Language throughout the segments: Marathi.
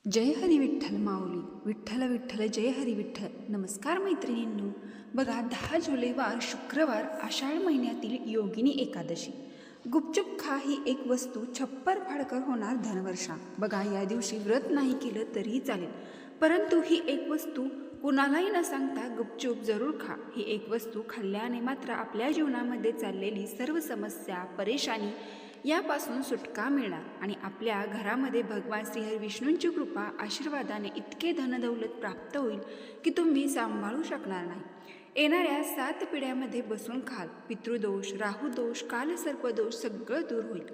जय हरी विठ्ठल माऊली. विठ्ठल विठ्ठल जय हरी विठ्ठल. नमस्कार मैत्रिणींनो. बघा, 10 जुलैवार शुक्रवार आषाढ महिन्यातील योगिनी एकादशी. गुपचूप खा ही एक वस्तू छप्पर फाडकर होणार धनवर्षा. बघा, या दिवशी व्रत नाही केलं तरीही चालेल, परंतु ही एक वस्तू कुणालाही न सांगता गुपचूप जरूर खा. ही एक वस्तू खाल्ल्याने मात्र आपल्या जीवनामध्ये चाललेली सर्व समस्या, परेशानी यापासून सुटका मिळणार आणि आपल्या घरामध्ये भगवान श्रीहरी विष्णूंची कृपा आशीर्वादाने इतके धनदौलत प्राप्त होईल की तुम्ही सांभाळू शकणार नाही. येणाऱ्या 7 पिढ्यामध्ये बसून खाल. पितृदोष, राहुदोष, कालसर्पदोष सगळं दूर होईल.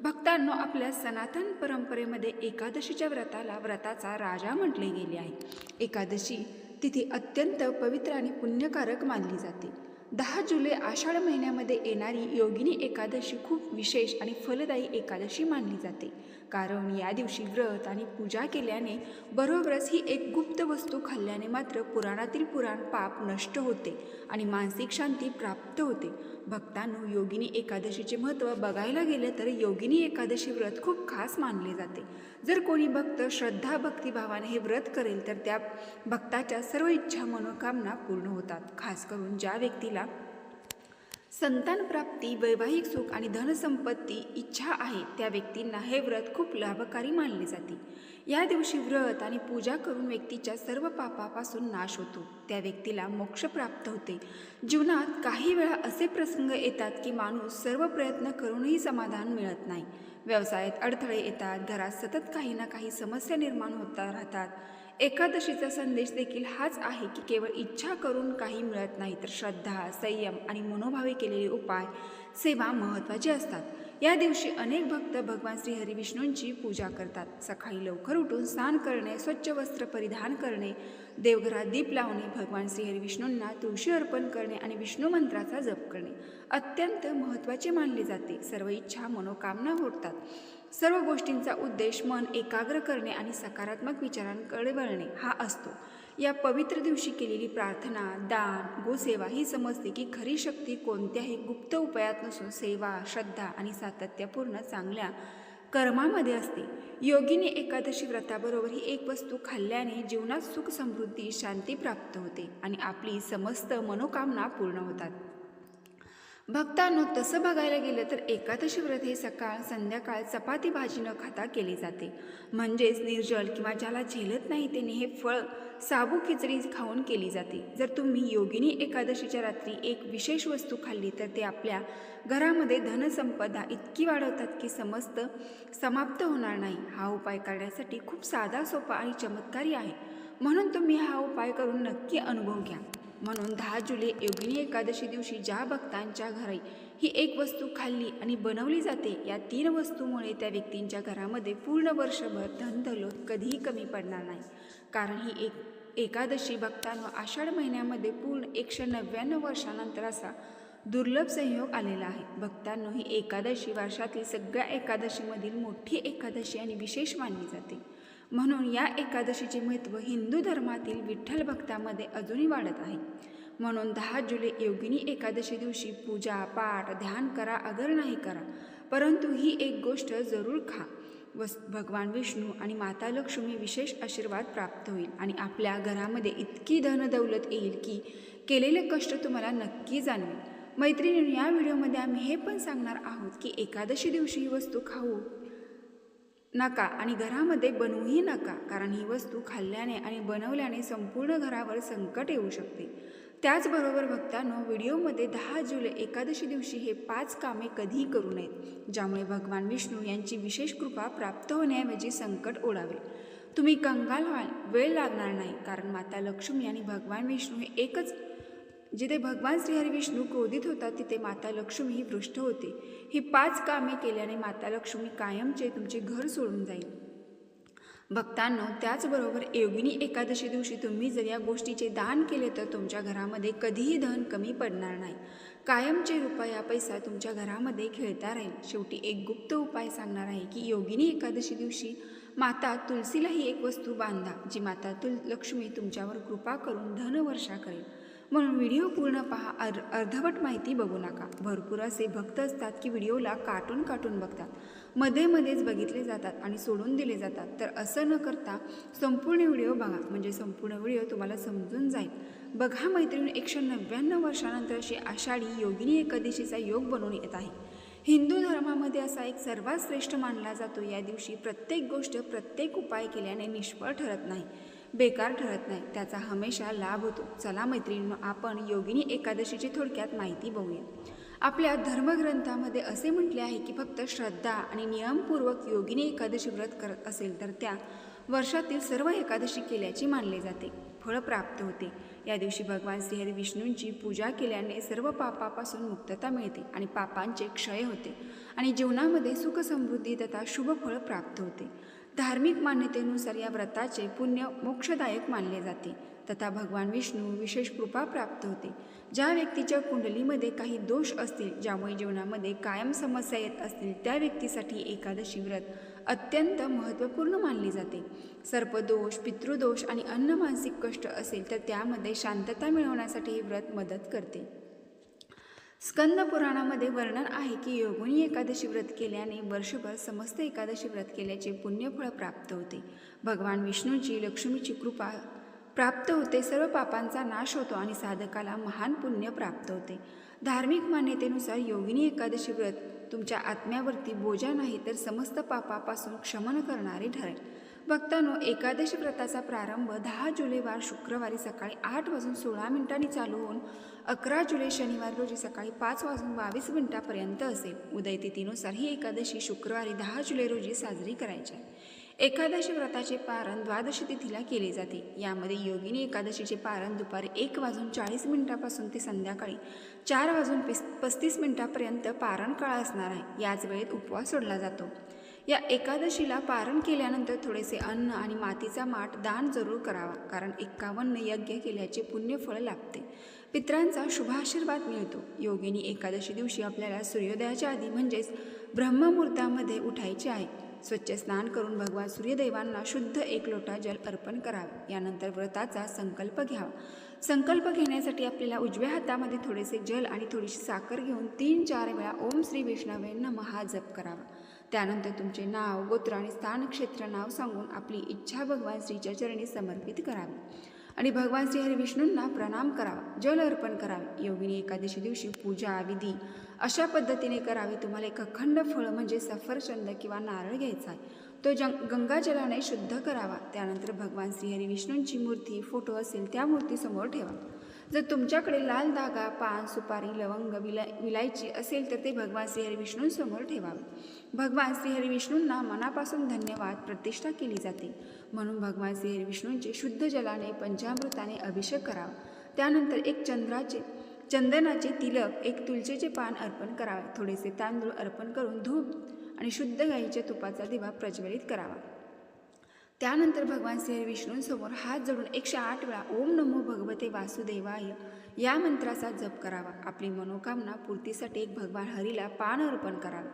भक्तांनो, आपल्या सनातन परंपरेमध्ये एकादशीच्या व्रताला व्रताचा राजा म्हटले गेले आहे. एकादशी तिथी अत्यंत पवित्र आणि पुण्यकारक मानली जाते. 10 जुलै आषाढ महिन्यामध्ये येणारी योगिनी एकादशी खूप विशेष आणि फलदायी एकादशी मानली जाते, कारण या दिवशी व्रत आणि पूजा केल्याने बरोबरच ही एक गुप्त वस्तू खाल्ल्याने मात्र पुराणातील पुराण पाप नष्ट होते आणि मानसिक शांती प्राप्त होते. भक्तांनो, योगिनी एकादशीचे महत्त्व बघायला गेले तर योगिनी एकादशी व्रत खूप खास मानले जाते. जर कोणी भक्त श्रद्धा भक्तिभावाने हे व्रत करेल तर त्या भक्ताच्या सर्व इच्छा मनोकामना पूर्ण होतात. खास करून ज्या व्यक्तीला संतान प्राप्ती, वैवाहिक सुख आणि धनसंपत्ती इच्छा आहे त्या व्यक्तींना हे व्रत खूप लाभकारी मानले जाते. या दिवशी व्रत आणि पूजा करून व्यक्तीच्या सर्व पापापासून नाश होतो. त्या व्यक्तीला मोक्ष प्राप्त होते. जीवनात काही वेळा असे प्रसंग येतात की माणूस सर्व प्रयत्न करूनही समाधान मिळत नाही. व्यवसायात अडथळे येतात, घरात सतत काही ना काही समस्या निर्माण होता राहतात. एकादशीचा संदेश देखील हाच आहे की केवळ इच्छा करून काही मिळत नाही, तर श्रद्धा, संयम आणि मनोभावे केलेले उपाय, सेवा महत्त्वाचे असतात. या दिवशी अनेक भक्त भगवान श्री हरी विष्णूंची पूजा करतात. सकाळी लवकर उठून स्नान करणे, स्वच्छ वस्त्र परिधान करणे, देवघरात दीप लावणे, भगवान श्री हरी विष्णूंना तुळशी अर्पण करणे आणि विष्णू मंत्राचा जप करणे अत्यंत महत्त्वाचे मानले जाते. सर्व इच्छा मनोकामना होतात. सर्व गोष्टींचा उद्देश मन एकाग्र करणे आणि सकारात्मक विचारांकडे वळणे हा असतो. या पवित्र दिवशी केलेली प्रार्थना, दान, गोसेवा ही समजते की खरी शक्ती कोणत्याही गुप्त उपायात नसून सेवा, श्रद्धा आणि सातत्यपूर्ण चांगल्या कर्मामध्ये असते. योगिनी एकादशी व्रताबरोबर ही एक वस्तू खाल्ल्याने जीवनात सुख, समृद्धी, शांती प्राप्त होते आणि आपली समस्त मनोकामना पूर्ण होतात. भक्तांनो, तसं बघायला गेलं तर एकादशी व्रत हे सकाळ संध्याकाळ चपाती भाजी न खाता केले जाते. म्हणजेच निर्जल किंवा ज्याला झेलत नाही त्याने हे फळ, साबू खिचडी खाऊन केली जाते. जर तुम्ही योगिनी एकादशीच्या रात्री एक विशेष वस्तू खाल्ली तर ते आपल्या घरामध्ये धनसंपदा इतकी वाढवतात की समाप्त होणार नाही. हा उपाय करण्यासाठी खूप साधा, सोपा आणि चमत्कारी आहे, म्हणून तुम्ही हा उपाय करून नक्की अनुभव घ्या. म्हणून 10 जुलै योगिनी एकादशी दिवशी ज्या भक्तांच्या घरी ही एक वस्तू खाल्ली आणि बनवली जाते, या 3 वस्तूमुळे त्या व्यक्तींच्या घरामध्ये पूर्ण वर्षभर धनदौलत कधीही कमी पडणार नाही. कारण ही एकादशी भक्तांनो आषाढ महिन्यामध्ये पूर्ण 199 वर्षानंतर असा दुर्लभ संयोग आलेला आहे. भक्तांनो, ही एकादशी वर्षातील सगळ्या एकादशीमधील मोठी एकादशी आणि विशेष मानली जाते. म्हणून या एकादशीचे महत्त्व हिंदू धर्मातील विठ्ठल भक्तामध्ये अजूनही वाढत आहे. म्हणून 10 जुलै योगिनी एकादशी दिवशी पूजा, पाठ, ध्यान करा अगर नाही करा, परंतु ही एक गोष्ट जरूर खा. भगवान विष्णू आणि माता लक्ष्मी विशेष आशीर्वाद प्राप्त होईल आणि आपल्या घरामध्ये इतकी धनदौलत येईल की केलेले कष्ट तुम्हाला नक्की जाणवेल. मैत्रिणींनो, या व्हिडिओमध्ये आम्ही हे पण सांगणार आहोत की एकादशी दिवशी ही वस्तू खाऊ नका आणि घरामध्ये बनवूही नका, कारण ही वस्तू खाल्ल्याने आणि बनवल्याने संपूर्ण घरावर संकट येऊ शकते. त्याचबरोबर भक्तांनो, व्हिडिओमध्ये 10 जुलै एकादशी दिवशी हे 5 कामे कधीही करू नयेत, ज्यामुळे भगवान विष्णू यांची विशेष कृपा प्राप्त होण्याऐवजी संकट ओढावेल. तुम्ही कंगाल व्हाल, वेळ लागणार नाही, कारण माता लक्ष्मी आणि भगवान विष्णू हे एकच. जिथे भगवान श्रीहरी विष्णू क्रोधित होतात तिथे माता लक्ष्मी ही वृष्ट होते. ही 5 कामे केल्याने माता लक्ष्मी कायमचे तुमचे घर सोडून जाईल. भक्तांनो, त्याचबरोबर योगिनी एकादशी दिवशी तुम्ही जर या गोष्टीचे दान केले तर तुमच्या घरामध्ये कधीही धन कमी पडणार नाही. कायमचे रुपया पैसा तुमच्या घरामध्ये खेळता राहील. शेवटी एक गुप्त उपाय सांगणार आहे की योगिनी एकादशी दिवशी माता तुलसीलाही एक वस्तू बांधा, जी माता लक्ष्मी तुमच्यावर कृपा करून धनवर्षा करेल. म्हणून व्हिडिओ पूर्ण पहा, अर्धवट माहिती बघू नका. भरपूर असे भक्त असतात की व्हिडिओला काटून बघतात. मध्ये मध्येच बघितले जातात आणि सोडून दिले जातात. तर असं न करता संपूर्ण व्हिडिओ बघा, म्हणजे संपूर्ण व्हिडिओ तुम्हाला समजून जाईल. बघा मैत्रिणी, 199 वर्षानंतर अशी आषाढी योगिनी एकादशीचा योग बनवून येत आहे. हिंदू धर्मामध्ये असा एक सर्वात श्रेष्ठ मानला जातो. या दिवशी प्रत्येक गोष्ट, प्रत्येक उपाय केल्याने निष्फळ ठरत नाही, बेकार ठरत नाही, त्याचा हमेशा लाभ होतो. चला मैत्रिणींनो, आपण योगिनी एकादशीची थोडक्यात माहिती बघूया. आपल्या धर्मग्रंथामध्ये असे म्हटले आहे की फक्त श्रद्धा आणि नियमपूर्वक योगिनी एकादशी व्रत करत असेल तर त्या वर्षातील सर्व एकादशी केल्याची मानले जाते, फळ प्राप्त होते. या दिवशी भगवान श्रीहरी विष्णूंची पूजा केल्याने सर्व पापापासून मुक्तता मिळते आणि पापांचे क्षय होते आणि जीवनामध्ये सुख समृद्धी तथा शुभ फळ प्राप्त होते. धार्मिक मान्यतेनुसार या व्रताचे पुण्य मोक्षदायक मानले जाते तथा भगवान विष्णू विशेष कृपा प्राप्त होते. ज्या व्यक्तीच्या कुंडलीमध्ये काही दोष असतील, ज्यामुळे जीवनामध्ये कायम समस्या येत असतील, त्या व्यक्तीसाठी एकादशी व्रत अत्यंत महत्त्वपूर्ण मानले जाते. सर्पदोष, पितृदोष आणि अन्य मानसिक कष्ट असेल तर त्यामध्ये शांतता मिळवण्यासाठी हे व्रत मदत करते. स्कंद पुराणामध्ये वर्णन आहे की योगिनी एकादशी व्रत केल्याने वर्षभर समस्त एकादशी व्रत केल्याचे पुण्यफळ प्राप्त होते. भगवान विष्णूची, लक्ष्मीची कृपा प्राप्त होते, सर्व पापांचा नाश होतो आणि साधकाला महान पुण्य प्राप्त होते. धार्मिक मान्यतेनुसार योगिनी एकादशी व्रत तुमच्या आत्म्यावरती बोजा नाही तर समस्त पापापासून क्षमन करणारे ठरेल. भक्तांनो, एकादशी व्रताचा प्रारंभ 10 जुलै वार शुक्रवारी सकाळी 8:16 चालू होऊन 11 जुलै शनिवार रोजी सकाळी 5:22 असेल. उदयतिथीनुसार ही एकादशी शुक्रवारी 10 जुलै रोजी साजरी करायची आहे. एकादशी व्रताचे पारण द्वादशी तिथीला केले जाते. यामध्ये योगिनी एकादशीचे पारण दुपारी 1:40 पासून ते संध्याकाळी 4:35 पारण काळ असणार आहे. याच वेळेत उपवास सोडला जातो. या एकादशीला पारण केल्यानंतर थोडेसे अन्न आणि मातीचा माठ दान जरूर करावा, कारण 51 यज्ञ केल्याचे पुण्यफळ लाभते. पितरांचा शुभाशीर्वाद मिळतो. योगिनी एकादशी दिवशी आपल्याला सूर्योदयाच्या आधी म्हणजेच ब्रह्ममुहूर्तामध्ये उठायचे आहे. स्वच्छ स्नान करून भगवान सूर्यदेवांना शुद्ध 1 लोटा जल अर्पण करावे. यानंतर व्रताचा संकल्प घ्यावा. संकल्प घेण्यासाठी आपल्याला उजव्या हातामध्ये थोडेसे जल आणि थोडीशी साखर घेऊन 3-4 वेळा ओम श्री विष्णवे नमः हा जप करावा. त्यानंतर तुमचे नाव, गोत्र आणि स्थानक्षेत्र नाव सांगून आपली इच्छा भगवान श्रीच्या चरणी समर्पित करावी आणि भगवान श्री हरी विष्णूंना प्रणाम करावा, जल अर्पण करावे. योगिनी एकादशी दिवशी पूजा विधी अशा पद्धतीने करावी. तुम्हाला एक अखंड फळ म्हणजे सफरचंद किंवा नारळ घ्यायचा आहे. तो गंगाजलाने शुद्ध करावा. त्यानंतर भगवान श्रीहरी विष्णूंची मूर्ती, फोटो असेल त्या मूर्तीसमोर ठेवा. जर तुमच्याकडे लाल धागा, पान, सुपारी, लवंग, विलायची असेल तर ते भगवान श्रीहरी विष्णूंसमोर ठेवावे. भगवान श्रीहरी विष्णूंना मनापासून धन्यवाद प्रतिष्ठा केली जाते, म्हणून भगवान श्रीहरी विष्णूंचे शुद्ध जलाने पंचामृताने अभिषेक करावा. त्यानंतर एक चंदनाचे तिलक, एक तुळशीचे पान अर्पण करावे. थोडेसे तांदूळ अर्पण करून धूप आणि शुद्ध गाईच्या तुपाचा दिवा प्रज्वलित करावा. त्यानंतर भगवान श्री विष्णूंसमोर हात जोडून 108 वेळा ओम नमो भगवते वासुदेवाय या मंत्राचा जप करावा. आपली मनोकामना पूर्तीसाठी एक भगवान हरीला पान अर्पण करावे.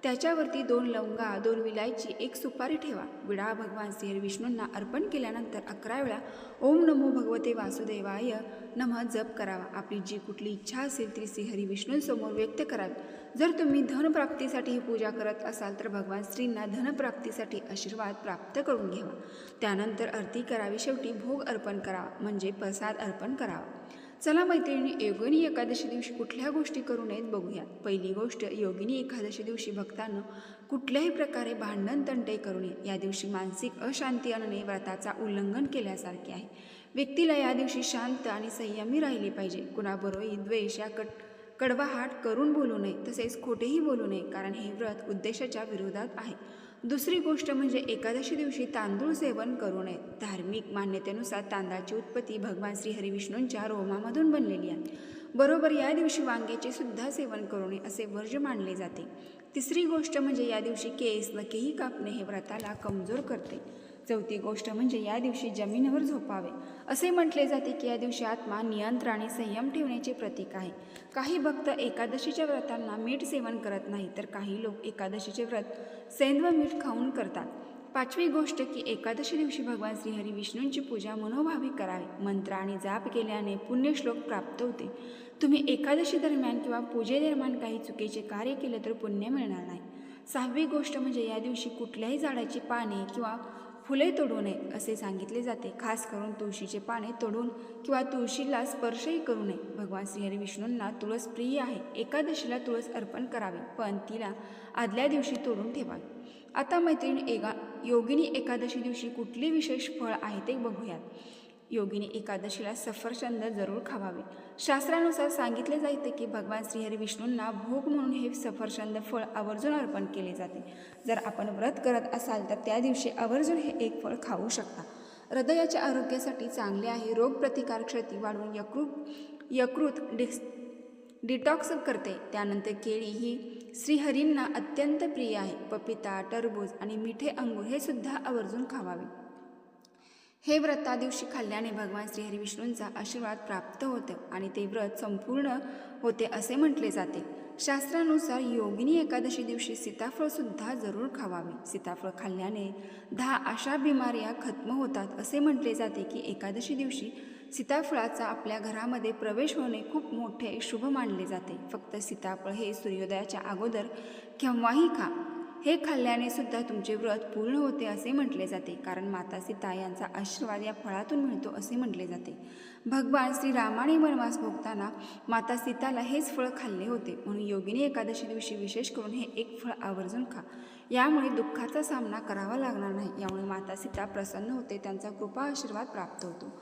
त्याच्यावरती 2 लवंगा, 2 विलायची, 1 सुपारी ठेवा. विडा भगवान श्री विष्णूंना अर्पण केल्यानंतर 11 वेळा ओम नमो भगवते वासुदेवाय नमः जप करावा. आपली जी कुठली इच्छा असेल ती श्रीहरी विष्णूंसमोर व्यक्त करावी. जर तुम्ही धनप्राप्तीसाठी ही पूजा करत असाल तर भगवान श्रींना धनप्राप्तीसाठी आशीर्वाद प्राप्त करून घ्यावा. त्यानंतर आरती करावी. शेवटी भोग अर्पण करावा, म्हणजे प्रसाद अर्पण करावा. चला मैत्रिणी, योगिनी एकादशी दिवशी कुठल्या गोष्टी करू नयेत बघूया. पहिली गोष्ट, योगिनी एकादशी दिवशी भक्तांनो कुठल्याही प्रकारे भांडण तंटे करू नये. या दिवशी मानसिक अशांती आणणे व्रताचा उल्लंघन केल्यासारखे आहे. व्यक्तीला या दिवशी शांत आणि संयमी राहिले पाहिजे. कुणाबरोबरही द्वेष या कडवाहाट करून बोलू नये, तसेच खोटेही बोलू नये, कारण हे व्रत उद्देशाच्या विरोधात आहे. दुसरी गोष्ट म्हणजे एकादशी दिवशी तांदूळ सेवन करू नये. धार्मिक मान्यतेनुसार तांदळाची उत्पत्ती भगवान श्री हरिविष्णूंच्या रोमामधून बनलेली आहे. बरोबर या दिवशी वांग्याचे सुद्धा सेवन करू नये असे वर्ज्य मानले जाते. तिसरी गोष्ट म्हणजे या दिवशी केस नखेही कापणे हे व्रताला कमजोर करते. चौथी गोष्ट म्हणजे या दिवशी जमिनीवर झोपावे. असे म्हटले जाते की या दिवशी आत्मा नियंत्रण आणि संयम ठेवण्याचे प्रतीक आहे. काही भक्त एकादशीच्या व्रतांना मीठ सेवन करत नाही, तर काही लोक एकादशीचे व्रत सेंद्व मीठ खाऊन करतात. पाचवी गोष्ट की एकादशी दिवशी भगवान श्रीहरी विष्णूंची पूजा मनोभावी करावी. मंत्र आणि जाप केल्याने पुण्यश्लोक प्राप्त होते. तुम्ही एकादशी दरम्यान किंवा पूजेदरम्यान काही चुकीचे कार्य केले तर पुण्य मिळणार नाही. 6वी गोष्ट म्हणजे या दिवशी कुठल्याही झाडाची पाने किंवा फुले तोडू नये असे सांगितले जाते. खास करून तुळशीचे पाने तोडून किंवा तुळशीला स्पर्शही करू नये. भगवान श्रीहरी विष्णूंना तुळस प्रिय आहे. एकादशीला तुळस अर्पण करावी, पण तिला आदल्या दिवशी तोडून ठेवावी. आता मैत्रिणी, योगिनी एकादशी दिवशी कुठली विशेष फळ आहे ते बघूयात. योगिनी एकादशीला सफरचंद जरूर खावावे. शास्त्रानुसार सांगितले जाते की भगवान श्रीहरी विष्णूंना भोग म्हणून हे सफरचंद फळ आवर्जून अर्पण केले जाते. जर आपण व्रत करत असाल तर त्या दिवशी आवर्जून हे एक फळ खाऊ शकता. हृदयाच्या आरोग्यासाठी चांगले आहे. रोगप्रतिकारक शक्ती वाढवून यकृत डिटॉक्स करते. त्यानंतर केळी ही श्रीहरींना अत्यंत प्रिय आहे. पपिता, टरबूज आणि मिठे अंगूर हे सुद्धा आवर्जून खावावे. हे व्रता दिवशी खाल्ल्याने भगवान श्रीहरी विष्णूंचा आशीर्वाद प्राप्त होतो आणि ते व्रत संपूर्ण होते असे म्हटले जाते. शास्त्रानुसार योगिनी एकादशी दिवशी सीताफळ सुद्धा जरूर खावावे. सीताफळ खाल्ल्याने 10 अशा बिमाऱ्या खत्म होतात. असे म्हटले जाते की एकादशी दिवशी सीताफळाचा आपल्या घरामध्ये प्रवेश होणे खूप मोठे शुभ मानले जाते. फक्त सीताफळ हे सूर्योदयाच्या अगोदर केव्हाही खा. हे खाल्ल्याने सुद्धा तुमचे व्रत पूर्ण होते असे म्हटले जाते, कारण माता सीता यांचा आशीर्वाद या फळातून मिळतो असे म्हटले जाते. भगवान श्रीरामाने वनवास भोगताना माता सीताला हेच फळ खाल्ले होते. म्हणून योगिनी एकादशी दिवशी विशेष करून हे एक फळ आवर्जून खा. यामुळे दुःखाचा सामना करावा लागणार नाही. यामुळे माता सीता प्रसन्न होते, त्यांचा कृपा आशीर्वाद प्राप्त होतो.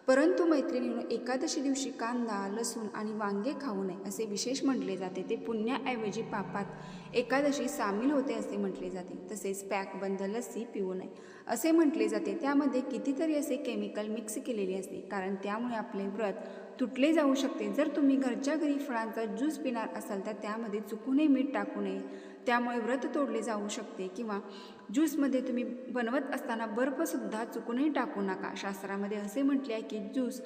परंतु मैत्रिणींनो, एकादशी दिवशी कांदा, लसूण आणि वांगे खाऊ नये असे विशेष म्हटले जाते. ते पुण्याऐवजी पापात एकादशी सामील होते असे म्हटले जाते. तसेच पॅकबंद लस्सी पिऊ नये असे म्हटले जाते. त्यामध्ये कितीतरी असे केमिकल मिक्स केलेले असते, कारण त्यामुळे आपले व्रत तुटले जाऊ शकते. जर तुम्ही घरच्या घरी फळांचा ज्यूस पिणार असाल तर त्यामध्ये चुकूनही मीठ टाकू नये, त्यामुळे व्रत तोडले जाऊ शकते. किंवा ज्यूसमध्ये तुम्ही बनवत असताना बर्फसुद्धा चुकूनही टाकू नका. शास्त्रामध्ये असे म्हटले आहे की ज्यूस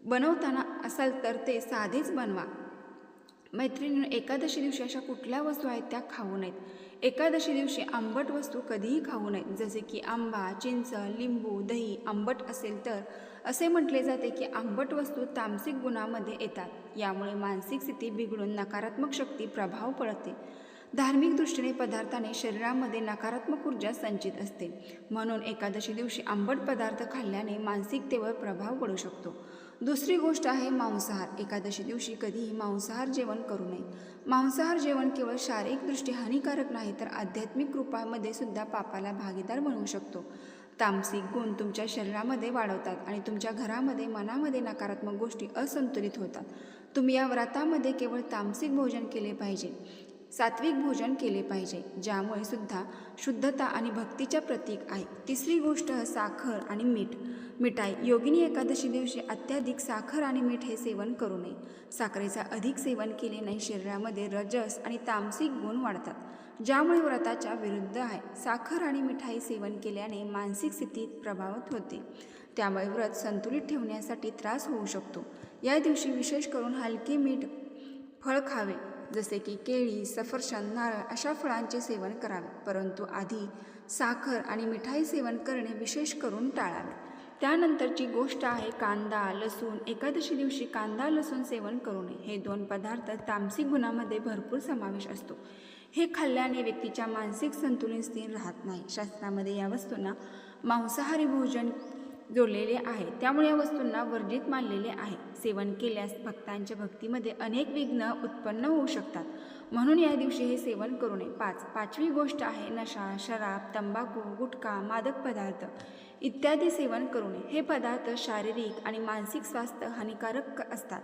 बनवताना असाल तर ते साधेच बनवा. मैत्रिणींनो, एकादशी दिवशी अशा कुठल्या वस्तू आहेत त्या खाऊ नयेत. एकादशी दिवशी आंबट वस्तू कधीही खाऊ नयेत, जसे की आंबा, चिंच, लिंबू, दही आंबट असेल तर असे म्हटले जाते की आंबट वस्तू तामसिक गुणामध्ये येतात. यामुळे मानसिक स्थिती बिघडून नकारात्मक शक्ती प्रभाव पडते. धार्मिक दृष्टीने पदार्थाने शरीरामध्ये नकारात्मक ऊर्जा संचित असते. म्हणून एकादशी दिवशी आंबट पदार्थ खाल्ल्याने मानसिकतेवर प्रभाव पडू शकतो. दुसरी गोष्ट आहे मांसाहार. एकादशी दिवशी कधीही मांसाहार जेवण करू नये. मांसाहार जेवण केवळ शारीरिक दृष्टी हानिकारक नाही, तर आध्यात्मिक रूपामध्ये सुद्धा पापाला भागीदार बनवू शकतो. तामसिक गुण तुमच्या शरीरामध्ये वाढवतात आणि तुमच्या घरामध्ये मनामध्ये नकारात्मक गोष्टी असंतुलित होतात. तुम्ही या व्रतामध्ये केवळ तामसिक भोजन केले पाहिजे, सात्विक भोजन केले पाहिजे, ज्यामुळे सुद्धा शुद्धता आणि भक्तीच्या प्रतीक आहे. तिसरी गोष्ट साखर आणि मिठाई. योगिनी एकादशी दिवशी अत्याधिक साखर आणि मीठ हे सेवन करू नये. साखरेचा अधिक सेवन केल्याने शरीरामध्ये रजस आणि तामसिक गुण वाढतात, ज्यामुळे व्रताच्या विरुद्ध आहे. साखर आणि मिठाई सेवन केल्याने मानसिक स्थितीत प्रभावित होते, त्यामुळे व्रत संतुलित ठेवण्यासाठी त्रास होऊ शकतो. या दिवशी विशेष करून हलके मीठ फळ खावे, जसे की केळी, सफरचंद, नारळ अशा फळांचे सेवन करावे. परंतु आधी साखर आणि मिठाई सेवन करणे विशेष करून टाळावे. त्यानंतरची गोष्ट आहे कांदा, लसूण. एकादशी दिवशी कांदा, लसूण सेवन करू नये. हे 2 पदार्थ तामसिक गुणामध्ये भरपूर समावेश असतो. हे खाल्ल्याने व्यक्तीच्या मानसिक संतुलन स्थिर राहत नाही. शास्त्रामध्ये या वस्तूंना मांसाहारी भोजन जोडलेले आहे, त्यामुळे या वस्तूंना वर्जित मानलेले आहे. सेवन केल्यास भक्तांच्या भक्तीमध्ये अनेक विघ्न उत्पन्न होऊ शकतात, म्हणून या दिवशी हे सेवन करू नये. पाचवी गोष्ट आहे नशा. शराब, तंबाखू, गुटखा, मादक पदार्थ इत्यादी सेवन करू नये. हे पदार्थ शारीरिक आणि मानसिक स्वास्थ्य हानिकारक असतात.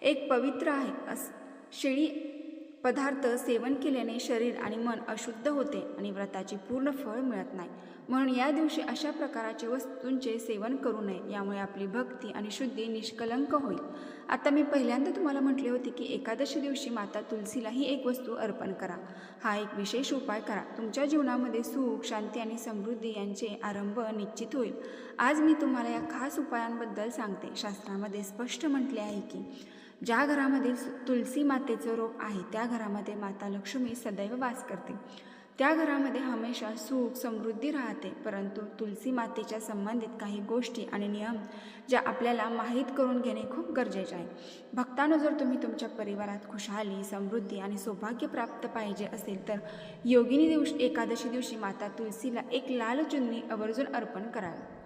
एक पवित्र आहे शेळी पदार्थ सेवन केल्याने शरीर आणि मन अशुद्ध होते आणि व्रताची पूर्ण फळ मिळत नाही. म्हणून या दिवशी अशा प्रकारच्या वस्तूंचे सेवन करू नये. यामुळे आपली भक्ती आणि शुद्धी निष्कलंक होईल. आता मी पहिल्यांदा तुम्हाला म्हटले होते की एकादशी दिवशी माता तुलसीलाही एक वस्तू अर्पण करा. हा एक विशेष उपाय करा. तुमच्या जीवनामध्ये सुख, शांती आणि समृद्धी यांचे आरंभ निश्चित होईल. आज मी तुम्हाला या खास उपायांबद्दल सांगते. शास्त्रामध्ये स्पष्ट म्हटले आहे की ज्या घरामध्ये तुलसी मातेचं रोप आहे त्या घरामध्ये माता लक्ष्मी सदैव वास करते. त्या घरामध्ये हमेशा सुख समृद्धी राहते. परंतु तुलसी मातेच्या संबंधित काही गोष्टी आणि नियम ज्या आपल्याला माहीत करून घेणे खूप गरजेचे आहे. भक्तांनो, जर तुम्ही तुमच्या परिवारात खुशहाली समृद्धी आणि सौभाग्य प्राप्त पाहिजे असेल तर योगिनी एकादशी दिवशी माता तुलसीला एक लाल चुन्नी आवर्जून अर्पण करावी.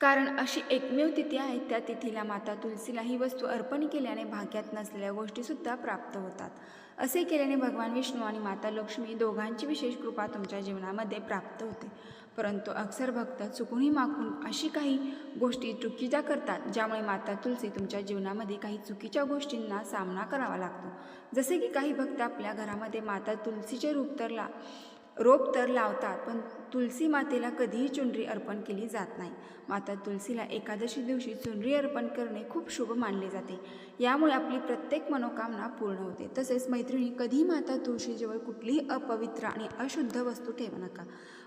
कारण अशी एकमेव तिथी आहे, त्या तिथीला माता तुलसीला ही वस्तू अर्पण केल्याने भाग्यात नसलेल्या गोष्टीसुद्धा प्राप्त होतात. असे केल्याने भगवान विष्णू आणि माता लक्ष्मी दोघांची विशेष कृपा तुमच्या जीवनामध्ये प्राप्त होते. परंतु अक्सर भक्त चुकूनही मागून अशी काही गोष्टी चुकीच्या करतात, ज्यामुळे माता तुलसी तुमच्या जीवनामध्ये काही चुकीच्या गोष्टींना सामना करावा लागतो. जसे की काही भक्त आपल्या घरामध्ये माता तुलसीचे रोप तर लावतात, पण तुलसी मातेला कधीही चुनरी अर्पण केली जात नाही. माता तुलसीला एकादशी दिवशी चुनरी अर्पण करणे खूप शुभ मानले जाते. यामुळे आपली प्रत्येक मनोकामना पूर्ण होते. तसेच मैत्रिणी, कधीही माता तुळशीजवळ कुठलीही अपवित्र आणि अशुद्ध वस्तू ठेवू नका.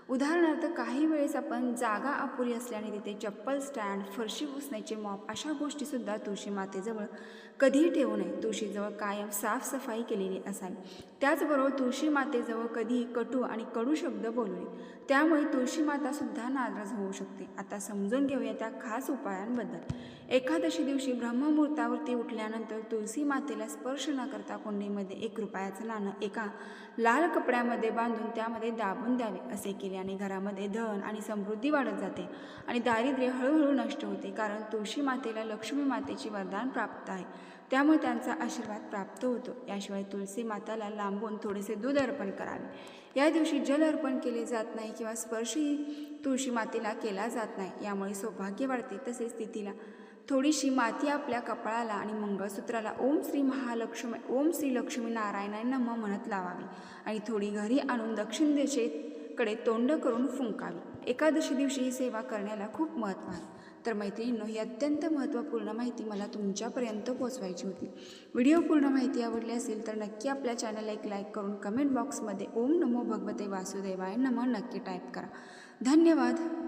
उदाहरणार्थ, काही वेळेस आपण जागा अपुरी असल्याने तिथे चप्पल स्टँड, फरशी पुसण्याचे मॉप अशा गोष्टीसुद्धा तुळशी मातेजवळ कधीही ठेवू नये. तुळशीजवळ कायम साफसफाई केलेली असावी. त्याचबरोबर तुळशी मातेजवळ कधीही कटू आणि कडू शब्द बोलू नये, त्यामुळे तुळशी मातासुद्धा नाराज होऊ शकते. आता समजून घेऊया त्या खास उपायांबद्दल. एकादशी दिवशी ब्रह्ममुहूर्तावरती उठल्यानंतर तुळशी मातेला स्पर्श न करता कुंडीमध्ये 1 रुपयाचं नाणं एका लाल कपड्यामध्ये बांधून त्यामध्ये दाबून द्यावे. असे केल्याने घरामध्ये धन आणि समृद्धी वाढत जाते आणि दारिद्र्य हळूहळू नष्ट होते. कारण तुळशी मातेला लक्ष्मी मातेचे वरदान प्राप्त आहे, त्यामुळे त्यांचा आशीर्वाद प्राप्त होतो. याशिवाय तुळशी माताला लांबून थोडेसे दूध अर्पण करावे. या दिवशी जल अर्पण केले जात नाही किंवा स्पर्शही तुळशी मातेला केला जात नाही. यामुळे सौभाग्य वाढते. तसेच तिथीला थोडीशी माती आपल्या कपाळाला आणि मंगळसूत्राला ओम श्री लक्ष्मी नारायणाय नमः म्हणत लावावी आणि थोडी घरी आणून दक्षिण दिशेकडे तोंड करून फुंकावी. एकादशी दिवशी ही सेवा करण्याला खूप महत्त्व आहे. तर मैत्रिणींनो, ही अत्यंत महत्त्वपूर्ण माहिती मला तुमच्यापर्यंत पोहोचवायची होती. व्हिडिओ पूर्ण माहिती आवडली असेल तर नक्की आपल्या चॅनलला एक लाईक करून कमेंट बॉक्समध्ये ओम नमो भगवते वासुदेवाय नमः नक्की टाईप करा. धन्यवाद.